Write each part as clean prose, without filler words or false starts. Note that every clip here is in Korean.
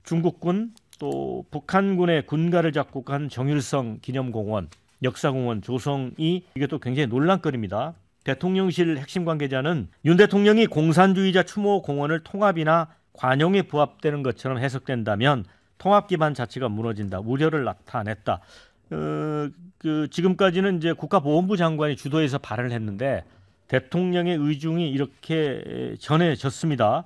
중국군 또 북한군의 군가를 잡고 간 정일성 기념공원, 역사공원 조성이 이게 또 굉장히 논란거리입니다. 대통령실 핵심 관계자는 윤 대통령이 공산주의자 추모 공원을 통합이나 관용에 부합되는 것처럼 해석된다면 통합 기반 자체가 무너진다. 우려를 나타냈다. 지금까지는 이제 국가보훈부 장관이 주도해서 발언을 했는데 대통령의 의중이 이렇게 전해졌습니다.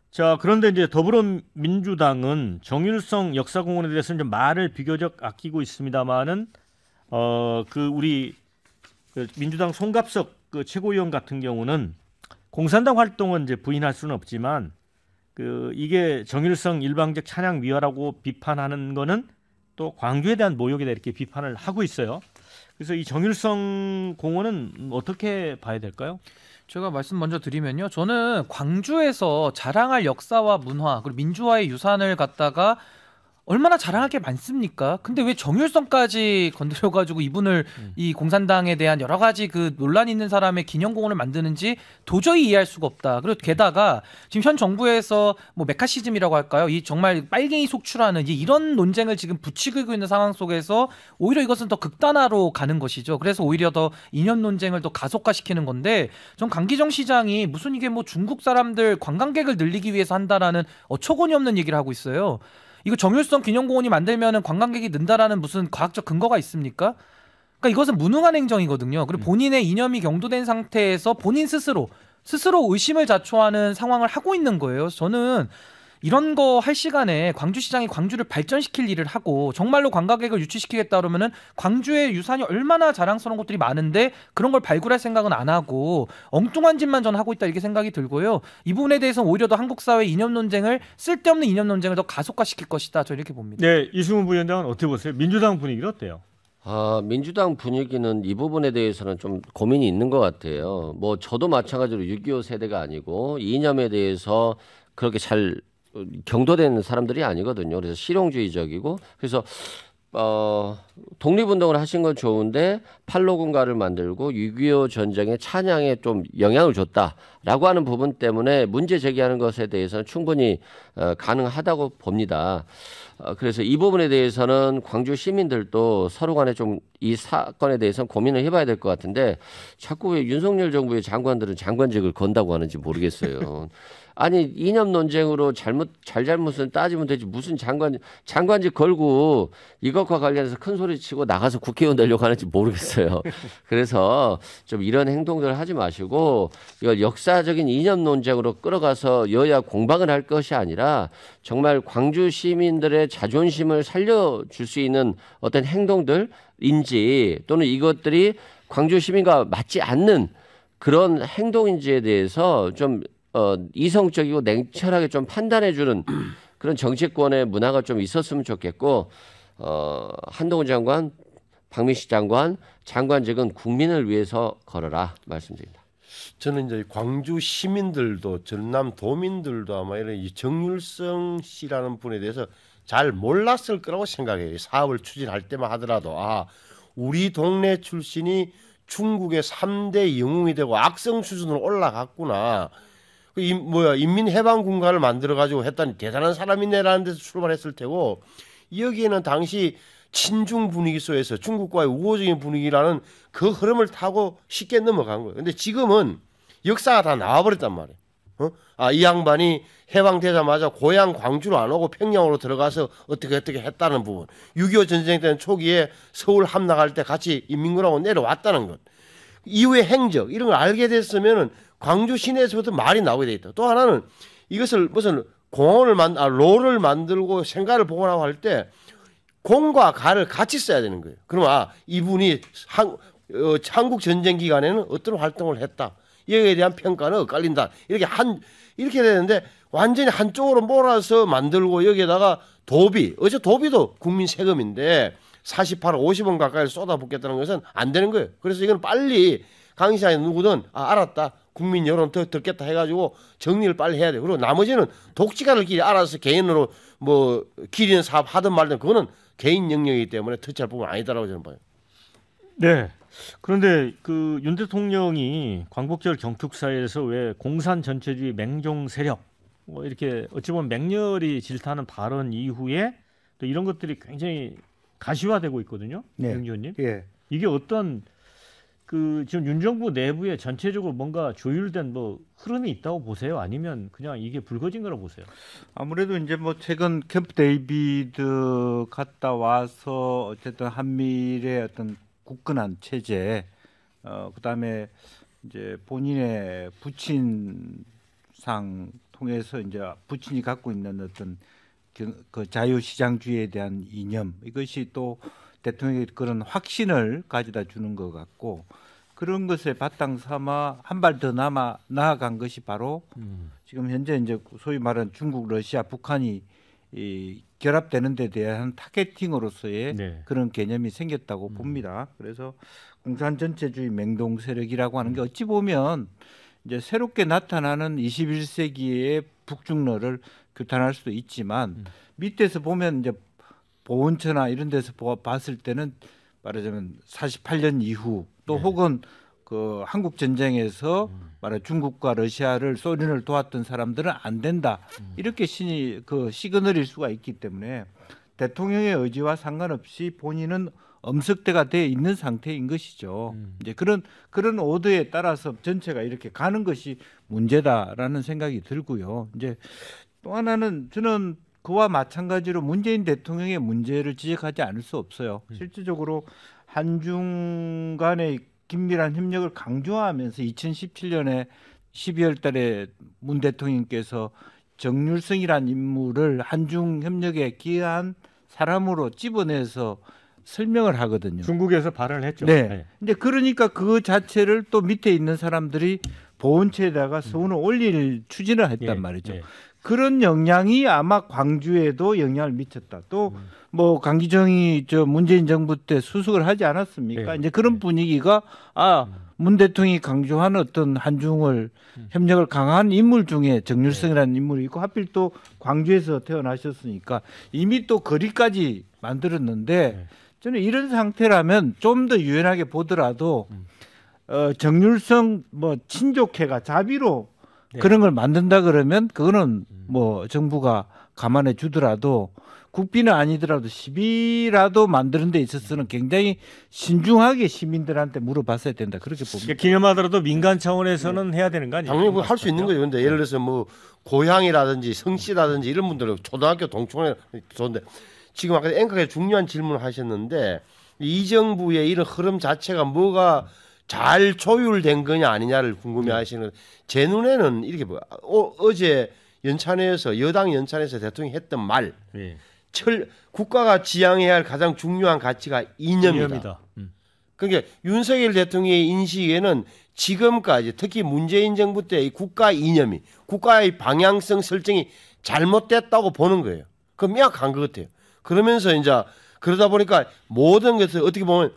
자, 그런데 이제 더불어민주당은 정일성 역사공원에 대해서는 좀 말을 비교적 아끼고 있습니다만은 우리 민주당 송갑석 최고위원 같은 경우는 공산당 활동은 이제 부인할 수는 없지만 이게 정일성 일방적 찬양 미화라고 비판하는 거는 또 광주에 대한 모욕이다 이렇게 비판을 하고 있어요. 그래서 이 정일성 공원은 어떻게 봐야 될까요? 제가 말씀 먼저 드리면요. 저는 광주에서 자랑할 역사와 문화 그리고 민주화의 유산을 갖다가 얼마나 자랑할 게 많습니까? 근데 왜 정일성까지 건드려가지고 이분을 이 공산당에 대한 여러 가지 그 논란 있는 사람의 기념공원을 만드는지 도저히 이해할 수가 없다. 그리고 게다가 지금 현 정부에서 뭐 메카시즘이라고 할까요? 이 정말 빨갱이 속출하는 이런 논쟁을 지금 부추기고 있는 상황 속에서 오히려 이것은 더 극단화로 가는 것이죠. 그래서 오히려 더 이념 논쟁을 더 가속화시키는 건데 전 강기정 시장이 무슨 이게 뭐 중국 사람들 관광객을 늘리기 위해서 한다라는 어처구니 없는 얘기를 하고 있어요. 이거 정일성 기념공원이 만들면은 관광객이 는다라는 무슨 과학적 근거가 있습니까? 그러니까 이것은 무능한 행정이거든요. 그리고 본인의 이념이 경도된 상태에서 본인 스스로 의심을 자초하는 상황을 하고 있는 거예요. 저는 이런 거 할 시간에 광주시장이 광주를 발전시킬 일을 하고 정말로 관광객을 유치시키겠다 그러면은 광주의 유산이 얼마나 자랑스러운 것들이 많은데 그런 걸 발굴할 생각은 안 하고 엉뚱한 짓만 전 하고 있다 이렇게 생각이 들고요. 이 부분에 대해서는 오히려 더 한국 사회 쓸데없는 이념 논쟁을 더 가속화시킬 것이다. 저 이렇게 봅니다. 네, 이승훈 부위원장은 어떻게 보세요? 민주당 분위기는 어때요? 민주당 분위기는 이 부분에 대해서는 좀 고민이 있는 것 같아요. 뭐 저도 마찬가지로 6.25 세대가 아니고 이념에 대해서 그렇게 잘 경도된 사람들이 아니거든요. 그래서 실용주의적이고 그래서 독립운동을 하신 건 좋은데 팔로군가를 만들고 6.25 전쟁의 찬양에 좀 영향을 줬다라고 하는 부분 때문에 문제 제기하는 것에 대해서는 충분히 가능하다고 봅니다. 그래서 이 부분에 대해서는 광주 시민들도 서로 간에 좀 이 사건에 대해서는 고민을 해봐야 될 것 같은데 자꾸 왜 윤석열 정부의 장관들은 장관직을 건다고 하는지 모르겠어요. 아니 이념 논쟁으로 잘잘못은 따지면 되지 무슨 장관직 걸고 이것과 관련해서 큰 소리 치고 나가서 국회의원 되려고 하는지 모르겠어요. 그래서 좀 이런 행동들을 하지 마시고 이걸 역사적인 이념 논쟁으로 끌어가서 여야 공방을 할 것이 아니라 정말 광주 시민들의 자존심을 살려줄 수 있는 어떤 행동들인지 또는 이것들이 광주 시민과 맞지 않는 그런 행동인지에 대해서 좀 이성적이고 냉철하게 좀 판단해주는 그런 정치권의 문화가 좀 있었으면 좋겠고 한동훈 장관, 박민식 장관, 장관직은 국민을 위해서 걸어라 말씀드립니다. 저는 이제 광주 시민들도 전남 도민들도 아마 이런 이 정일성 씨라는 분에 대해서 잘 몰랐을 거라고 생각해요. 사업을 추진할 때만 하더라도 우리 동네 출신이 중국의 3대 영웅이 되고 악성 수준으로 올라갔구나. 인민해방군가를 만들어가지고 했다니 대단한 사람이네라는 데서 출발했을 테고 여기에는 당시 친중 분위기 속에서 중국과의 우호적인 분위기라는 그 흐름을 타고 쉽게 넘어간 거예요. 근데 지금은 역사가 다 나와버렸단 말이에요. 이 양반이 해방되자마자 고향 광주로 안 오고 평양으로 들어가서 어떻게 했다는 부분. 6.25 전쟁 때는 초기에 서울 함락할 때 같이 인민군하고 내려왔다는 것. 이후의 행적 이런 걸 알게 됐으면은 광주 시내에서부터 말이 나오게 돼 있다. 또 하나는 이것을 무슨 롤을 만들고 생가를 복원하고 할 때 공과 가를 같이 써야 되는 거예요. 그럼 이분이 한국 전쟁 기간에는 어떤 활동을 했다. 여기에 대한 평가는 엇갈린다. 이렇게 되는데 완전히 한쪽으로 몰아서 만들고 여기에다가 어제 도비도 국민 세금인데 48억 50원 가까이 쏟아붓겠다는 것은 안 되는 거예요. 그래서 이건 빨리 강시장에 누구든 알았다. 국민 여론 더 듣겠다 해가지고 정리를 빨리 해야 돼요. 그리고 나머지는 독지가들끼리 알아서 개인으로 뭐 기리는 사업 하든 말든 그거는 개인 영역이기 때문에 터치할 부분은 아니다라고 저는 봐요. 네. 그런데 윤 대통령이 광복절 경축사에서 왜 공산 전체주의 맹종 세력 뭐 이렇게 어찌 보면 맹렬히 질타하는 발언 이후에 또 이런 것들이 굉장히 가시화되고 있거든요. 네. 영 의원님. 예. 이게 어떤 그 지금 윤 정부 내부에 전체적으로 뭔가 조율된 뭐 흐름이 있다고 보세요? 아니면 그냥 이게 불거진 거라고 보세요? 아무래도 이제 뭐 최근 캠프 데이비드 갔다 와서 어쨌든 한미일의 어떤 굳건한 체제, 그다음에 이제 본인의 부친상 통해서 이제 부친이 갖고 있는 어떤 그 자유시장주의에 대한 이념, 이것이 또 대통령의 그런 확신을 가져다 주는 것 같고, 그런 것에 바탕 삼아 한 발 더 나아간 것이 바로 지금 현재 이제 소위 말하는 중국, 러시아, 북한이 결합되는 데 대한 타겟팅으로서의 네. 그런 개념이 생겼다고 봅니다. 그래서 공산 전체주의 맹동 세력이라고 하는 게 어찌 보면 이제 새롭게 나타나는 21세기의 북중러를 규탄할 수도 있지만 밑에서 보면 이제 보훈처나 이런 데서 봤을 때는 말하자면 48년 이후 또 네. 혹은 그 한국 전쟁에서 말하 중국과 러시아를 소련을 도왔던 사람들은 안 된다 이렇게 시그널일 수가 있기 때문에 대통령의 의지와 상관없이 본인은 엄석대가 돼 있는 상태인 것이죠. 이제 그런 오더에 따라서 전체가 이렇게 가는 것이 문제다라는 생각이 들고요. 이제 또 하나는 저는 그와 마찬가지로 문재인 대통령의 문제를 지적하지 않을 수 없어요. 실질적으로 한중 간의 긴밀한 협력을 강조하면서 2017년에 12월 달에 문 대통령께서 정률성이라는 인물을 한중 협력에 기여한 사람으로 집어내서 설명을 하거든요. 중국에서 발언을 했죠. 네. 근데 그러니까 그 자체를 또 밑에 있는 사람들이 보훈처에다가 서운을 올릴 추진을 했단 예, 말이죠. 예. 그런 영향이 아마 광주에도 영향을 미쳤다. 또 뭐 강기정이 저 문재인 정부 때 수석을 하지 않았습니까? 네. 이제 그런 분위기가 문 대통령이 강조한 어떤 한중을 협력을 강한 인물 중에 정률성이라는 인물이 있고 하필 또 광주에서 태어나셨으니까 이미 또 거리까지 만들었는데 저는 이런 상태라면 좀 더 유연하게 보더라도 정률성 뭐 친족회가 자비로 네. 그런 걸 만든다 그러면 그거는 뭐 정부가 감안해 주더라도 국비는 아니더라도 시비라도 만드는 데 있어서는 굉장히 신중하게 시민들한테 물어봤어야 된다 그렇게 봅니다. 그러니까 기념하더라도 민간 차원에서는 해야 되는 거 아니에요? 당연히 할 수 있는 거죠. 근데 예를 들어서 뭐 고향이라든지 성씨라든지 이런 분들은 초등학교 동창회 좋은데 지금 아까 앵커가 중요한 질문을 하셨는데 이 정부의 이런 흐름 자체가 뭐가 잘 조율된 거냐 아니냐를 궁금해하시는 제 눈에는 이렇게 보여. 어제 연찬회에서 여당 연찬회에서 대통령이 했던 말 예. 국가가 지향해야 할 가장 중요한 가치가 이념이다. 그러니까 윤석열 대통령의 인식에는 지금까지 특히 문재인 정부 때 이 국가 이념이 국가의 방향성 설정이 잘못됐다고 보는 거예요. 그 명확한 것 같아요. 그러면서 이제 그러다 보니까 모든 것을 어떻게 보면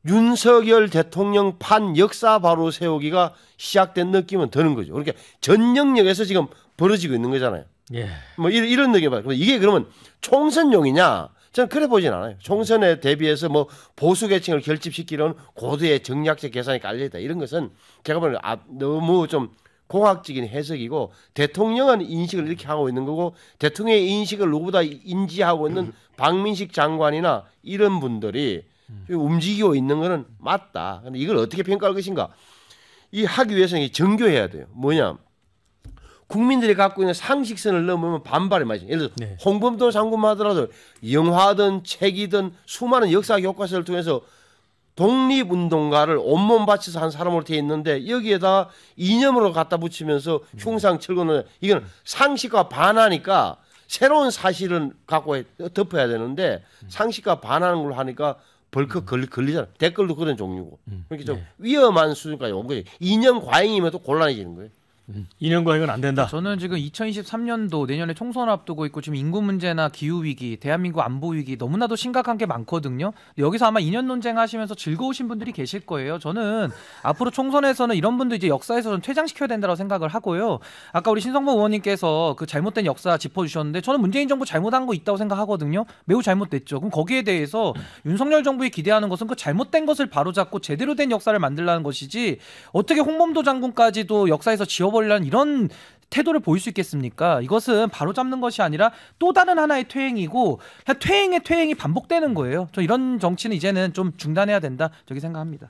윤석열 대통령 판 역사 바로 세우기가 시작된 느낌은 드는 거죠. 그러니까 전 영역에서 지금 벌어지고 있는 거잖아요. 예. 뭐 이런 느낌 봐요. 이게 그러면 총선용이냐? 저는 그래 보진 않아요. 총선에 대비해서 뭐 보수 계층을 결집시키려는 고도의 정략적 계산이 깔려 있다. 이런 것은 제가 보는 너무 좀 공학적인 해석이고 대통령은 인식을 이렇게 하고 있는 거고 대통령의 인식을 누구보다 인지하고 있는 박민식 장관이나 이런 분들이 움직이고 있는 거는 맞다. 근데 이걸 어떻게 평가할 것인가? 이 하기 위해서는 정교해야 돼요. 뭐냐? 국민들이 갖고 있는 상식선을 넘으면 반발이 많이 있어요. 예를 들어서 네. 홍범도 장군만 하더라도 영화든 책이든 수많은 역사 교과서를 통해서 독립운동가를 온몸 바쳐서 한 사람으로 되어 있는데 여기에다 이념으로 갖다 붙이면서 흉상 철거는 이건 상식과 반하니까 새로운 사실을 갖고 덮어야 되는데 상식과 반하는 걸 하니까 벌컥 걸리잖아. 댓글도 그런 종류고. 그렇게 좀 위험한 수준까지 온 거예요. 이념 과잉이면 또 곤란해지는 거예요. 인연과 이건 안 된다. 저는 지금 2023년도 내년에 총선 앞두고 있고 지금 인구 문제나 기후 위기, 대한민국 안보 위기 너무나도 심각한 게 많거든요. 여기서 아마 2년 논쟁하시면서 즐거우신 분들이 계실 거예요. 저는 앞으로 총선에서는 이런 분들 이제 역사에서 좀 퇴장시켜야 된다고 생각을 하고요. 아까 우리 신성모 의원님께서 그 잘못된 역사 짚어주셨는데 저는 문재인 정부 잘못한 거 있다고 생각하거든요. 매우 잘못됐죠. 그럼 거기에 대해서 윤석열 정부에 기대하는 것은 그 잘못된 것을 바로잡고 제대로 된 역사를 만들라는 것이지 어떻게 홍범도 장군까지도 역사에서 지워버리려는 이런 태도를 보일 수 있겠습니까? 이것은 바로 잡는 것이 아니라 또 다른 하나의 퇴행이고 그냥 퇴행이 반복되는 거예요. 저 이런 정치는 이제는 좀 중단해야 된다. 저렇게 생각합니다.